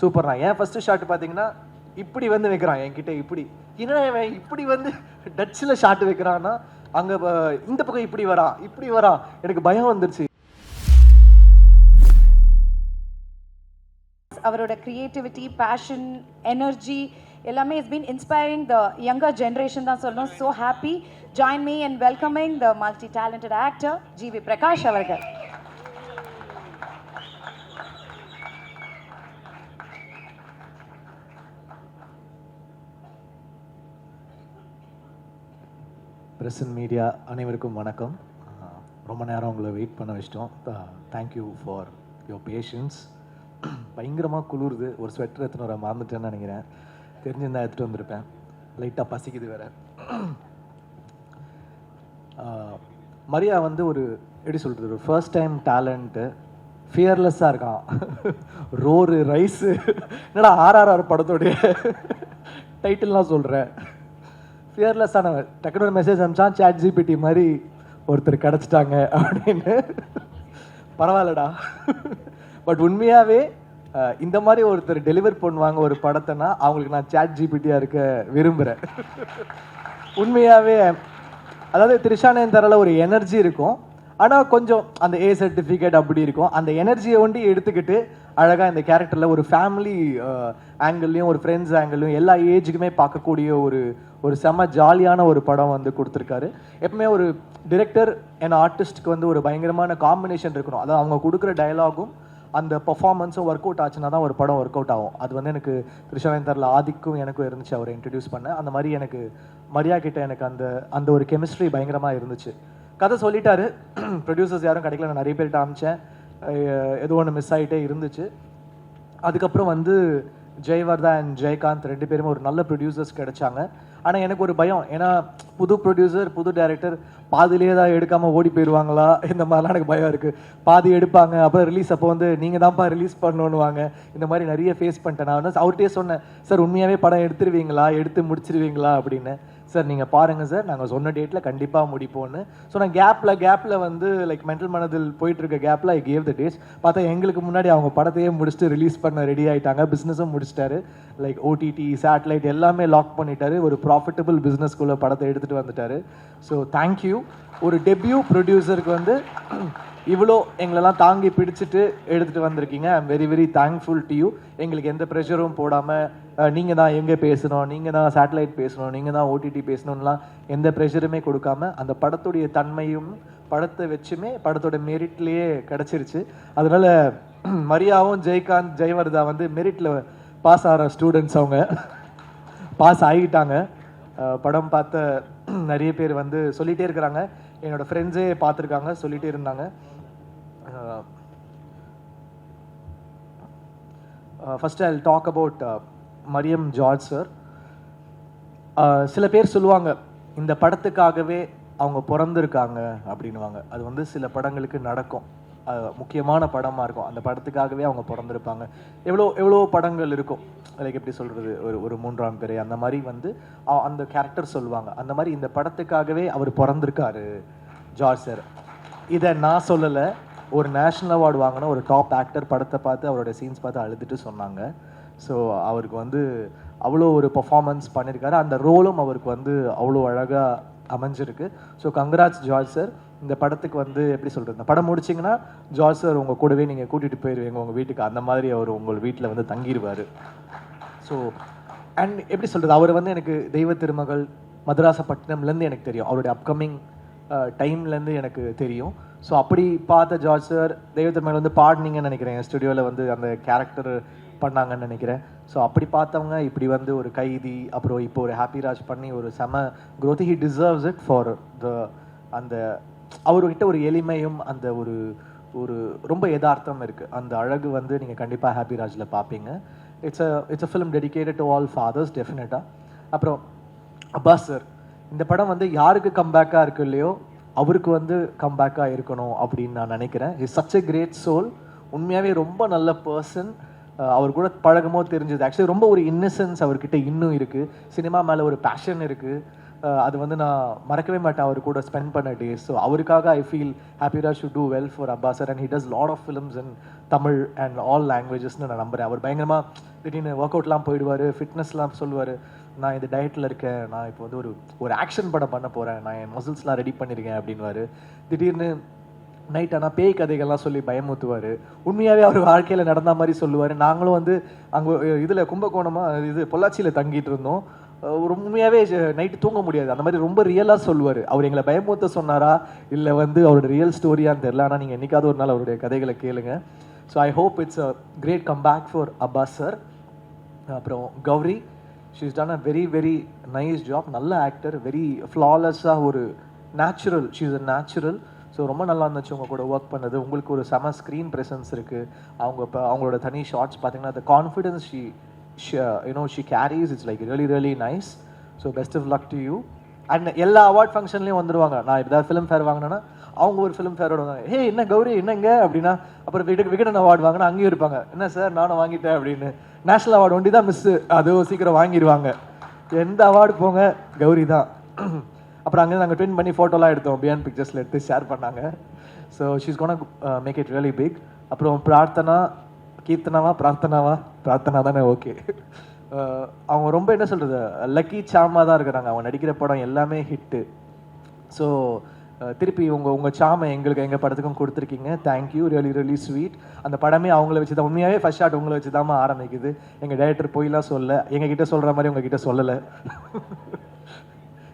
சூப்பர்ண்ணா. ஏன் first shot பார்த்தீங்கன்னா இப்படி வந்து வைக்கிறான் என்கிட்ட, இப்படி என்ன இப்படி வந்து டச்சில் ஷாட் வைக்கிறான்னா அங்கே இந்த பக்கம் இப்படி வரா, எனக்கு பயம் வந்துருச்சு. அவரோட கிரியேட்டிவிட்டி, பேஷன், எனர்ஜி எல்லாமே is been inspiring the younger generation தான் சொல்லணும். So happy. Join me in welcoming the multi talented actor GV Prakash அவர்கள். ப்ரெஸ் அண்ட் மீடியா அனைவருக்கும் வணக்கம். ரொம்ப நேரம் உங்களை வெயிட் பண்ண வச்சிட்டோம். Thank you for your patience. பயங்கரமாக குளிருது. ஒரு ஸ்வெட்டர் எடுத்துன்னு வர மறந்துட்டேன்னு நினைக்கிறேன். தெரிஞ்சிருந்தா எடுத்துகிட்டு வந்திருப்பேன். லைட்டாக பசிக்குது வேறு. மரியா வந்து ஒரு எப்படி சொல்கிறது, ஒரு ஃபர்ஸ்ட் டைம் டேலண்ட்டு. ஃபியர்லெஸ்ஸாக இருக்கான். ரோரு ரைஸு என்னடா RRR படத்தோடைய டைட்டில்லாம் சொல்கிறேன். ஃபியர்லெஸ்ஸான டக்குனு ஒரு மெசேஜ் அனுப்பிச்சான், ChatGPT மாதிரி ஒருத்தர் கிடச்சிட்டாங்க அப்படின்னு. பரவாயில்லடா. பட் உண்மையாகவே இந்த மாதிரி ஒருத்தர் டெலிவர் பண்ணுவாங்க ஒரு படத்தைனா அவங்களுக்கு நான் ChatGPT-யாக இருக்க விரும்புகிறேன். உண்மையாகவே அதாவது திரிஷானந்தரில் ஒரு எனர்ஜி இருக்கும், ஆனால் கொஞ்சம் அந்த A சர்டிஃபிகேட் அப்படி இருக்கும். அந்த எனர்ஜியை ஒண்டி எடுத்துக்கிட்டு அழகாக இந்த கேரக்டரில் ஒரு ஃபேமிலி ஆங்கிள்லையும் ஒரு ஃப்ரெண்ட்ஸ் ஆங்கிள்லையும் எல்லா ஏஜுக்குமே பார்க்கக்கூடிய ஒரு செம்ம ஜாலியான ஒரு படம் வந்து கொடுத்துருக்காரு. எப்பவுமே ஒரு டிரெக்டர் அண்ட் ஆர்டிஸ்ட்க்கு வந்து ஒரு பயங்கரமான காம்பினேஷன் இருக்கணும். அதாவது அவங்க கொடுக்குற டயலாகும் அந்த பர்ஃபார்மன்ஸும் ஒர்க் அவுட் ஆச்சுன்னா தான் ஒரு படம் ஒர்க் அவுட் ஆகும். அது வந்து எனக்கு திரிஷானந்தரில் ஆதிக்கும் எனக்கும் இருந்துச்சு, அவரை இன்ட்ரடியூஸ் பண்ண. அந்த மாதிரி எனக்கு மரியா கிட்ட எனக்கு அந்த ஒரு கெமிஸ்ட்ரி பயங்கரமாக இருந்துச்சு. கதை சொல்லிட்டாரு, ப்ரொடியூசர்ஸ் யாரும் கிடைக்கல. நான் நிறைய பேர்கிட்ட அமிச்சேன், ஏதோ ஒன்று மிஸ் ஆகிட்டே இருந்துச்சு. அதுக்கப்புறம் வந்து ஜெயவர்தா அண்ட் ஜெயகாந்த் 2 பேருமே ஒரு நல்ல ப்ரொடியூசர்ஸ் கிடைச்சாங்க. ஆனால் எனக்கு ஒரு பயம், ஏன்னா புது ப்ரொடியூசர் புது டைரக்டர் பாதிலேயே தான் எடுக்காமல் ஓடி போயிடுவாங்களா, இந்த மாதிரிலாம் எனக்கு பயம் இருக்குது. பாதி எடுப்பாங்க, அப்புறம் ரிலீஸ் அப்போ வந்து நீங்கள் தான்ப்பா ரிலீஸ் பண்ணணுவாங்க. இந்த மாதிரி நிறைய ஃபேஸ் பண்ணிட்டேன். நான் வந்து அவர்கிட்டயே சொன்னேன், சார் உண்மையாகவே படம் எடுத்துருவீங்களா, எடுத்து முடிச்சிருவீங்களா அப்படின்னு. சார் நீங்கள் பாருங்கள் சார், நாங்கள் சொன்ன டேட்டில் கண்டிப்பாக முடிப்போன்னு. ஸோ நான் கேப்பில் வந்து லைக் மென்டல் மனதில் போயிட்டுருக்க கேப்பில் ஐ கேவ் த டேட்ஸ். பார்த்தா எங்களுக்கு முன்னாடி அவங்க படத்தையே முடிச்சுட்டு ரிலீஸ் பண்ண ரெடி ஆகிட்டாங்க. பிஸ்னஸும் முடிச்சிட்டாரு. லைக் OTT சேட்டலைட் எல்லாமே லாக் பண்ணிட்டாரு. ஒரு ப்ராஃபிட்டபிள் பிஸ்னஸ்குள்ளே படத்தை எடுத்துகிட்டு வந்துட்டாரு. So thank you. ஒரு டெபியூ ப்ரொடியூசருக்கு வந்து இவ்வளோ எங்களெல்லாம் தாங்கி பிடிச்சிட்டு எடுத்துகிட்டு வந்திருக்கீங்க. I am very very thankful to you. எங்களுக்கு எந்த ப்ரெஷரும் போடாமல் நீங்கள் தான் எங்கே பேசணும், நீங்கள் தான் சேட்டலைட் பேசணும், நீங்கள் தான் OTT பேசணும்லாம் எந்த ப்ரெஷருமே கொடுக்காம அந்த படத்துடைய தன்மையும் படத்தை வச்சுமே படத்தோட மெரிட்லேயே கிடச்சிருச்சு. அதனால் மரியாவும் ஜெயகாந்த் ஜெயவர்தா வந்து மெரிட்டில் பாஸ் ஆகிற ஸ்டூடெண்ட்ஸ். அவங்க பாஸ் ஆகிட்டாங்க. படம் பார்த்த நிறைய பேர் வந்து சொல்லிகிட்டே இருக்கிறாங்க. என்னோடய ஃப்ரெண்ட்ஸே பார்த்துருக்காங்க, சொல்லிகிட்டே இருந்தாங்க. First I will talk about Mariam George sir. சில பேர் சொல்லுவாங்க இந்த படத்துக்காகவே அவங்க பிறந்திருக்காங்க அப்படின்வாங்க. அது வந்து சில படங்களுக்கு நடக்கும். முக்கியமான படமாக இருக்கும், அந்த படத்துக்காகவே அவங்க பிறந்திருப்பாங்க. எவ்வளோ படங்கள் இருக்கும், லைக் எப்படி சொல்கிறது, ஒரு 3ஆம் பிறை அந்த மாதிரி வந்து அந்த கேரக்டர் சொல்லுவாங்க. அந்த மாதிரி இந்த படத்துக்காகவே அவர் பிறந்திருக்காரு ஜார்ஜ் சார். இதை நான் சொல்லலை, ஒரு நேஷ்னல் அவார்டு வாங்கின ஒரு டாப் ஆக்டர் படத்தை பார்த்து அவரோட சீன்ஸ் பார்த்து அழுதுட்டு சொன்னாங்க. ஸோ அவருக்கு வந்து அவ்வளோ ஒரு பர்ஃபார்மன்ஸ் பண்ணியிருக்காரு. அந்த ரோலும் அவருக்கு வந்து அவ்வளோ அழகாக அமைஞ்சிருக்கு. So congrats George sir. இந்த படத்துக்கு வந்து எப்படி சொல்கிறது, இந்த படம் முடிச்சிங்கன்னா ஜார்ஜ் சார் உங்கள் கூடவே நீங்கள் கூட்டிகிட்டு போயிடுவீங்க உங்கள் வீட்டுக்கு. அந்த மாதிரி அவர் உங்கள் வீட்டில் வந்து தங்கிடுவார். ஸோ அண்ட் எப்படி சொல்கிறது, அவர் வந்து எனக்கு தெய்வ திருமகள் மதராசப்பட்டினம்லேருந்து எனக்கு தெரியும், அவருடைய அப்கமிங் டைம்லேருந்து எனக்கு தெரியும். ஸோ அப்படி பார்த்த ஜார்ஜ் சார் தெய்வ திருமகள் வந்து பாடினீங்கன்னு நினைக்கிறேன், ஸ்டுடியோவில் வந்து அந்த கேரக்டர் பண்ணாங்கன்னு நினைக்கிறேன். ஸோ அப்படி பார்த்தவங்க இப்படி வந்து ஒரு கைதி, அப்புறம் இப்போ ஒரு ஹாப்பிராஜ் பண்ணி ஒரு செம growth. He deserves it for அந்த அவர்கிட்ட ஒரு எளிமையும் அந்த ஒரு ரொம்ப யதார்த்தம் இருக்குது. அந்த அழகு வந்து நீங்கள் கண்டிப்பாக ஹாப்பிராஜில் பார்ப்பீங்க. It's a film dedicated to all fathers டெஃபினட்டாக. அப்புறம் அப்பாஸ் சார், இந்த படம் வந்து யாருக்கு கம்பேக்காக இருக்கு இல்லையோ அவருக்கு வந்து கம்பேக்காக இருக்கணும் அப்படின்னு நான் நினைக்கிறேன். Is such a great soul. உண்மையாகவே ரொம்ப நல்ல பர்சன். அவர் கூட பழகமோ தெரிஞ்சது. ஆக்சுவலி ரொம்ப ஒரு இன்னசென்ஸ் அவர்கிட்ட இன்னும் இருக்குது. சினிமா மேலே ஒரு பேஷன் இருக்குது. அது வந்து நான் மறக்கவே மாட்டேன் அவர் கூட ஸ்பெண்ட் பண்ண டேஸ். ஸோ அவருக்காக ஐ ஃபீல் ஹாப்பிராஜ் should do well for Abbas sir and he does lot of films in Tamil and all லாங்குவேஜஸ்னு நான் நம்புறேன். அவர் பயங்கரமாக திடீர்னு ஒர்க் அவுட்லாம் போயிடுவார், ஃபிட்னஸ்லாம் சொல்லுவார். நான் இந்த டயட்டில் இருக்கேன், நான் இப்போ வந்து ஒரு ஆக்ஷன் படம் பண்ண போகிறேன், நான் என் மசில்ஸ்லாம் ரெடி பண்ணியிருக்கேன் அப்படின்வாரு. திடீர்னு நைட் ஆனால் பேய் கதைகள்லாம் சொல்லி பயமுத்துவார். உண்மையாகவே அவர் வாழ்க்கையில் நடந்த மாதிரி சொல்லுவார். நாங்களும் வந்து அங்கே இதில் கும்பகோணமாக இது பொள்ளாச்சியில் தங்கிட்டு இருந்தோம். ஒரு உண்மையாகவே நைட்டு தூங்க முடியாது, அந்த மாதிரி ரொம்ப ரியலாக சொல்லுவார். அவர் எங்களை பயமுத்த சொன்னாரா இல்லை வந்து அவரோட ரியல் ஸ்டோரியான்னு தெரில. ஆனால் நீங்கள் என்றைக்காவது ஒரு நாள் அவருடைய கதைகளை கேளுங்க. So I hope it's a great comeback for Abbas sir. அப்புறம் Gouri, she is done a very very nice job. நல்ல ஆக்டர், வெரி ஃப்ளாலெஸ்ஸாக ஒரு natural, she is a natural. So ரொம்ப நல்லா இருந்துச்சு உங்கள் கூட ஒர்க் பண்ணது. உங்களுக்கு ஒரு செம ஸ்க்ரீன் ப்ரெசன்ஸ் இருக்குது. அவங்க இப்போ அவங்களோட தனி ஷார்ட்ஸ் பார்த்தீங்கன்னா the confidence she carries, it's like really really nice. So best of luck to you. And எல்லா அவார்ட் ஃபங்க்ஷன்லேயும் வந்துடுவாங்க. நான் ஏதாவது ஃபிலிம் ஃபேர் வாங்கினேன்னா அவங்க ஒரு ஃபிலிம் ஃபேரோட வாங்க, ஹே என்ன கௌரி என்னங்க அப்படின்னா, அப்புறம் விகடன் அவார்டு வாங்கினா அங்கேயும் இருப்பாங்க, என்ன சார் நானும் வாங்கிட்டேன் அப்படின்னு. நேஷனல் அவார்டு ஒண்டி தான் மிஸ்ஸு, அதுவும் சீக்கிரம் வாங்கிடுவாங்க. எந்த அவார்டு போங்க கௌரி தான். அப்புறம் அங்கே நாங்கள் ட்வின் பண்ணி ஃபோட்டோலாம் எடுத்தோம், பியாண்ட் பிக்சர்ஸில் எடுத்து ஷேர் பண்ணாங்க. So she's gonna make it really big. அப்புறம் பிரார்த்தனா தானே, ஓகே. அவங்க ரொம்ப என்ன சொல்கிறது, லக்கி சாமாக தான் இருக்கிறாங்க. அவங்க நடிக்கிற படம் எல்லாமே ஹிட்டு. ஸோ திருப்பி உங்கள் சாமை எங்கள் படத்துக்கும் கொடுத்துருக்கீங்க. Thank you, really really sweet. அந்த படமே அவங்கள வச்சு தான், உண்மையாகவே ஃபர்ஸ்ட் ஷாட் உங்களை வச்சு தான் ஆரம்பிக்குது. எங்கள் டைரக்டர் போயெல்லாம் சொல்ல, எங்ககிட்ட சொல்கிற மாதிரி உங்ககிட்ட சொல்லலை.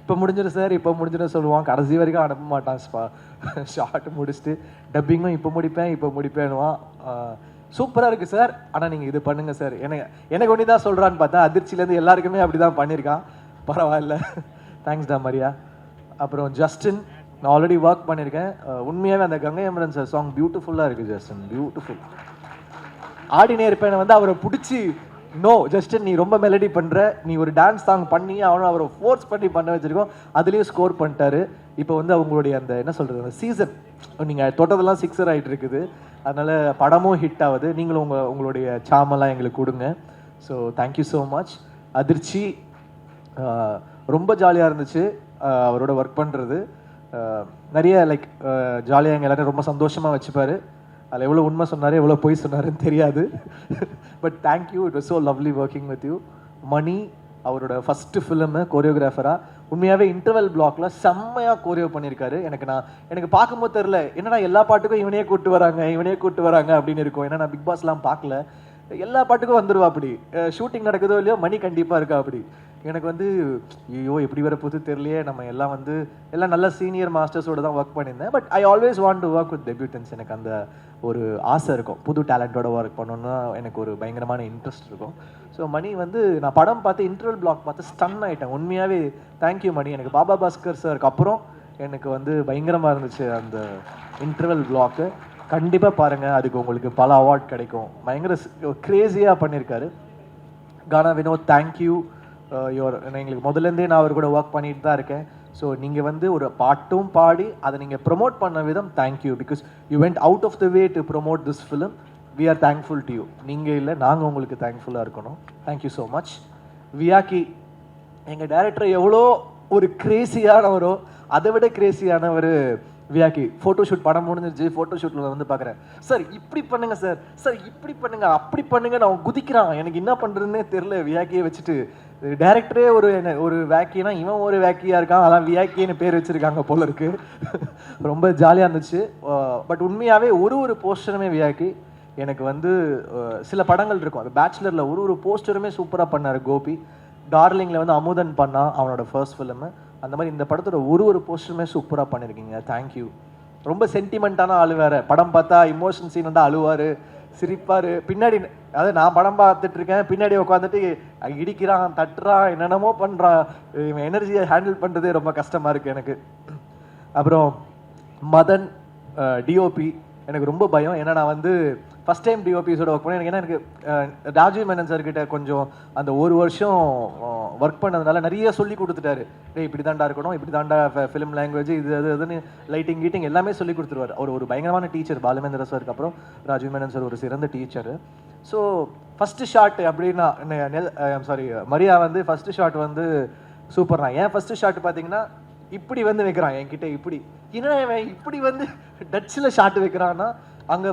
இப்போ முடிஞ்சிடும் சார், இப்போ முடிஞ்சிடும் சொல்லுவான், கடைசி வரைக்கும் அனுப்ப மாட்டான். ஷார்ட் முடிச்சுட்டு டப்பிங்கும் இப்போ முடிப்பேன்னுவான். சூப்பராக இருக்குது சார், ஆனால் நீங்கள் இது பண்ணுங்கள் சார். எனக்கு ஒன்றி தான் சொல்கிறான்னு பார்த்தா அதிர்ச்சியிலேருந்து எல்லாருக்குமே அப்படி தான் பண்ணியிருக்கான். பரவாயில்ல, தேங்க்ஸ் டா மரியா. அப்புறம் ஜஸ்டின், நான் ஆல்ரெடி ஒர்க் பண்ணியிருக்கேன். உண்மையாகவே அந்த கங்கை அமரன் சார் சாங் பியூட்டிஃபுல்லாக இருக்குது ஜஸ்டின், பியூட்டிஃபுல். ஆடினே இருப்பேன் வந்து அவரை பிடிச்சி, நோ ஜஸ்டின் நீ ரொம்ப மெலடி பண்ணுற, நீ ஒரு டான்ஸ் சாங் பண்ணி அவரை ஃபோர்ஸ் பண்ணி பண்ண வச்சுருக்கோம், அதுலேயும் ஸ்கோர் பண்ணிட்டாரு. இப்போ வந்து அவங்களுடைய அந்த என்ன சொல்கிறது, அந்த சீசன் நீங்கள் தொட்டதெல்லாம் 6 ஆகிட்டு இருக்குது. அதனால் படமும் ஹிட் ஆகுது. நீங்களும் உங்களுடைய சாமெல்லாம் எங்களுக்கு கொடுங்க. So thank you so much. அதிர்ச்சி, ரொம்ப ஜாலியாக இருந்துச்சு அவரோட ஒர்க் பண்ணுறது. நிறைய லைக் ஜாலியாக எங்கள் எல்லாரும் ரொம்ப சந்தோஷமாக வச்சுப்பார். அதில் எவ்வளோ உண்மை சொன்னார் எவ்வளோ பொய் சொன்னாருன்னு தெரியாது. But thank you, it was so lovely working with you. Mani, அவரோட ஃபஸ்ட்டு ஃபிலிமு கோரியோகிராஃபராக உண்மையாகவே இன்டர்வல் பிளாக்ல செம்மையாக கோரியோ பண்ணியிருக்காரு. எனக்கு பார்க்கும்போது தெரில, என்னன்னா எல்லா பாட்டுக்கும் இவனே கூப்பிட்டு வராங்க அப்படின்னு இருக்கும். ஏன்னா நான் பிக் பாஸ்லாம் பார்க்கல, எல்லா பாட்டுக்கும் வந்துடுவா. அப்படி ஷூட்டிங் நடக்குதோ இல்லையோ மணி கண்டிப்பாக இருக்கா. அப்படி எனக்கு வந்து ஐயோ எப்படி வர போது தெரியலையே, நம்ம எல்லாம் நல்ல சீனியர் மாஸ்டர்ஸோட தான் ஒர்க் பண்ணியிருந்தேன். But I always want to work with debutants. எனக்கு அந்த ஒரு ஆசை இருக்கும், புது டேலண்டோட ஒர்க் பண்ணணும்னா எனக்கு ஒரு பயங்கரமான இன்ட்ரெஸ்ட் இருக்கும். ஸோ மணி வந்து நான் படம் பார்த்து இன்டர்வல் பிளாக் பார்த்து ஸ்டன் ஆகிட்டேன். உண்மையாகவே தேங்க்யூ மணி. எனக்கு பாபா பாஸ்கர் சாருக்கு அப்புறம் எனக்கு வந்து பயங்கரமாக இருந்துச்சு அந்த இன்டர்வல் பிளாக்கு. கண்டிப்பாக பாருங்கள், அதுக்கு உங்களுக்கு பல அவார்ட் கிடைக்கும். பயங்கர க்ரேஸியாக பண்ணியிருக்காரு. கானா வினோத், தேங்க்யூ. எங்களுக்கு முதலேருந்தே நான் அவர் கூட ஒர்க் பண்ணிட்டு தான் இருக்கேன். ஸோ நீங்கள் வந்து ஒரு பாட்டும் பாடி அதை நீங்கள் ப்ரொமோட் பண்ண விதம் thank you. Because you went out of the way to promote this film. We are thankful to you. நீங்கள் இல்லை, நாங்கள் உங்களுக்கு தேங்க்ஃபுல்லாக இருக்கணும். Thank you so much. வியாக்கி, எங்கள் டைரக்டர் எவ்வளோ ஒரு கிரேசியானவரோ அதை விட கிரேசியானவர் வியாக்கி. ஃபோட்டோ ஷூட் படம் முடிஞ்சிருச்சு, ஃபோட்டோ ஷூட்டில் வந்து பார்க்குறேன், சார் இப்படி பண்ணுங்க சார், இப்படி பண்ணுங்க, அப்படி பண்ணுங்க, நான் குதிக்கிறான். எனக்கு என்ன பண்ணுறதுன்னே தெரில. வியாக்கியை வச்சுட்டு டைரக்டரே ஒரு வேக்கினா இவன் ஒரு வேக்கியாக இருக்கான். அதான் வியாக்கின்னு பேர் வச்சுருக்காங்க போல இருக்கு. ரொம்ப ஜாலியாக இருந்துச்சு. பட் உண்மையாகவே ஒரு போஸ்டருமே வியாக்கி எனக்கு வந்து சில படங்கள் இருக்கும், அந்த பேச்சுலரில் ஒரு போஸ்டருமே சூப்பராக பண்ணார் கோபி. டார்லிங்கில் வந்து அமுதன் பண்ணான் அவனோட ஃபர்ஸ்ட் ஃபிலிமு. அந்த மாதிரி இந்த படத்தோட ஒரு போஸ்டருமே சூப்பராக பண்ணியிருக்கீங்க. தேங்க்யூ. ரொம்ப சென்டிமெண்ட்டான ஆள் வேறு. படம் பார்த்தா இமோஷன் சீன் வந்து அழுவார், சிரிப்பார். பின்னாடி அதாவது நான் படம் பார்த்துட்டு இருக்கேன், பின்னாடி உட்காந்துட்டு இடிக்கிறான், தட்டுறான், என்னென்னமோ பண்ணுறான். இவன் எனர்ஜியை ஹேண்டில் பண்ணுறதே ரொம்ப கஷ்டமாக இருக்குது எனக்கு. அப்புறம் மதன் டிஓபி, எனக்கு ரொம்ப பயம். ஏன்னா நான் வந்து ஃபஸ்ட் டைம் டிஓபிஸோட ஒர்க் பண்ணேன். எனக்கு ராஜீவ் மேனன் சார்கிட்ட கொஞ்சம் அந்த ஒரு வருஷம் ஒர்க் பண்ணதுனால நிறைய சொல்லி கொடுத்துட்டாரு. இப்படி தாண்டா இருக்கணும், இப்படி தாண்டா ஃபிலிம் லாங்குவேஜ், இதுன்னு லைட்டிங் கீட்டிங் எல்லாமே சொல்லி கொடுத்துருவார். அவர் ஒரு பயங்கரமான டீச்சர். பாலுமேந்திர சாருக்கு அப்புறம் ராஜீவ் மேனன் சார் ஒரு சிறந்த டீச்சரு. ஸோ ஃபஸ்ட்டு ஷாட் அப்படின்னா மரியா வந்து ஃபஸ்ட்டு ஷாட் வந்து சூப்பர்ண்ணா. ஏன் ஃபஸ்ட்டு ஷாட் பார்த்தீங்கன்னா இப்படி வந்து வைக்கிறான் என்கிட்ட, இப்படி என்ன இவன் இப்படி வந்து டச்சில் ஷாட் வைக்கிறான்னா அங்கே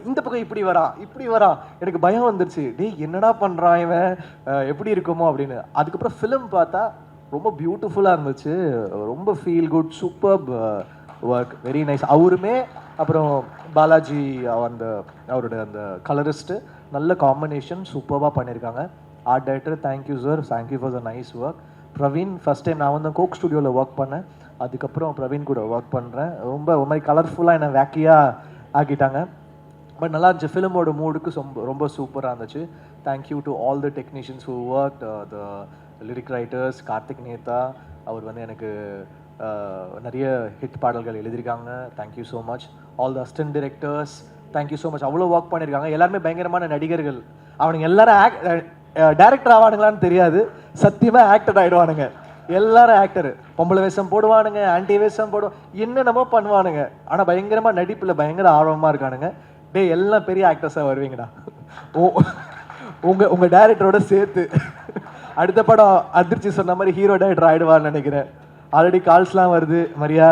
இந்த பக்கம் இப்படி வரா. எனக்கு பயம் வந்துருச்சு, டேய் என்னடா பண்ணுறான் இவன், எப்படி இருக்குமோ அப்படின்னு. அதுக்கப்புறம் ஃபிலிம் பார்த்தா ரொம்ப பியூட்டிஃபுல்லாக இருந்துச்சு, ரொம்ப feel good, super work, very nice. அவருமே அப்புறம் பாலாஜி அவருடைய அந்த கலரிஸ்ட்டு நல்ல காம்பினேஷன், சூப்பராக பண்ணியிருக்காங்க. Art director thank you sir, thank you for the nice work. Praveen first time நான் வந்து கோக் ஸ்டுடியோவில் ஒர்க் பண்ணேன், அதுக்கப்புறம் பிரவீன் கூட ஒர்க் பண்ணுறேன். ரொம்ப ஒரு மாதிரி கலர்ஃபுல்லாக என்னை வேக்கியாக ஆக்கிட்டாங்க. பட் நல்லா இருந்துச்சு, ஃபிலிமோட மூடுக்கு ரொம்ப சூப்பராக இருந்துச்சு. Thank you to all the technicians who work, the lyric writers, Karthik Netha, அவர் வந்து எனக்கு நிறைய ஹிட் பாடல்கள் எழுதியிருக்காங்க, thank you so much. All the assistant directors, thank you so much. அவ்வளோ ஒர்க் பண்ணியிருக்காங்க, எல்லாருமே பயங்கரமான நடிகர்கள். அவனுங்க எல்லாரும் டேரக்டர் ஆவானுங்களான்னு தெரியாது, சத்தியமாக ஆக்டர் ஆகிடுவானுங்க. எல்லாரும் ஆக்டர், பொம்பளை வேஷம் போடுவானுங்க, ஆன்டி வேஷம் என்னென்னமோ பண்ணுவானுங்க. ஆனால் பயங்கரமாக நடிப்பில் பயங்கர ஆர்வமாக இருக்கானுங்க. டே எல்லாம் பெரிய ஆக்டர்ஸாக வருவீங்கடா உங்கள் டேரக்டரோட சேர்த்து. அடுத்த படம் அதிர்ச்சி சொன்ன மாதிரி ஹீரோ டேரக்டர் ஆகிடுவான்னு நினைக்கிறேன். ஆல்ரெடி கால்ஸ்லாம் வருது, மரியா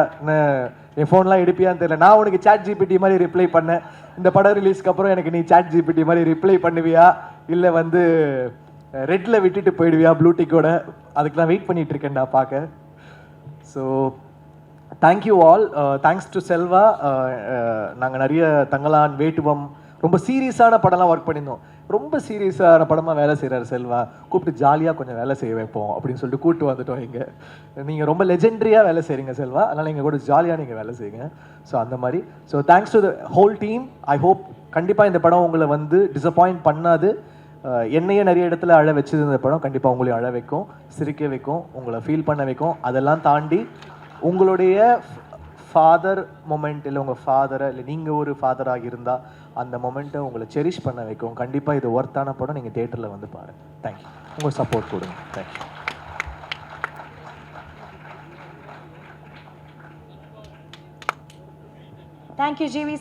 என் ஃபோன்லாம் எடுப்பியான்னு தெரியல. நான் உனக்கு சாட் ஜிபிடி மாதிரி ரிப்ளை பண்ணேன், இந்த படம் ரிலீஸ்க்கு அப்புறம் எனக்கு நீ சாட் ஜிபிடி மாதிரி ரிப்ளை பண்ணுவியா இல்லை வந்து ரெட்டில் விட்டுட்டு போயிடுவியா ப்ளூடிக்கோட, அதுக்கு நான் வெயிட் பண்ணிட்டு இருக்கேன்டா பார்க்க. So thank you all, thanks to Selva. நாங்கள் நிறைய தங்கலான், வேட்டுவம், ரொம்ப சீரியஸான படம்லாம் ஒர்க் பண்ணியிருந்தோம். ரொம்ப சீரியஸான படமாக வேலை செய்கிறார் செல்வா, கூப்பிட்டு ஜாலியாக கொஞ்சம் வேலை செய்ய வைப்போம் அப்படின்னு சொல்லிட்டு கூப்பிட்டு வந்துட்டோம். இங்கே நீங்கள் ரொம்ப லெஜெண்டரியாக வேலை செய்கிறீங்க செல்வா, அதனால் எங்கள் கூட ஜாலியாக நீங்கள் வேலை செய்யுங்க. ஸோ அந்த மாதிரி. So thanks to the whole team. I hope கண்டிப்பாக இந்த படம் உங்களை வந்து டிசப்பாயிண்ட் பண்ணாது. என்னையே நிறைய இடத்துல அழ வச்சது இந்த படம் கண்டிப்பாக உங்களையும் அழ வைக்கும், சிரிக்க வைக்கும், உங்களை ஃபீல் பண்ண வைக்கும். அதெல்லாம் தாண்டி உங்களுடைய ஃபாதர் மொமெண்ட், இல்லை உங்கள் ஃபாதரை, இல்லை நீங்கள் ஒரு ஃபாதராக இருந்தால் அந்த மொமெண்ட்டை உங்களை செரிஷ் பண்ண வைக்கும். கண்டிப்பாக இது ஒர்த்தான படம், நீங்கள் தியேட்டரில் வந்து பாருங்கள். தேங்க்யூ, உங்கள் சப்போர்ட் கொடுங்க. தேங்க்யூ. Thank you GV.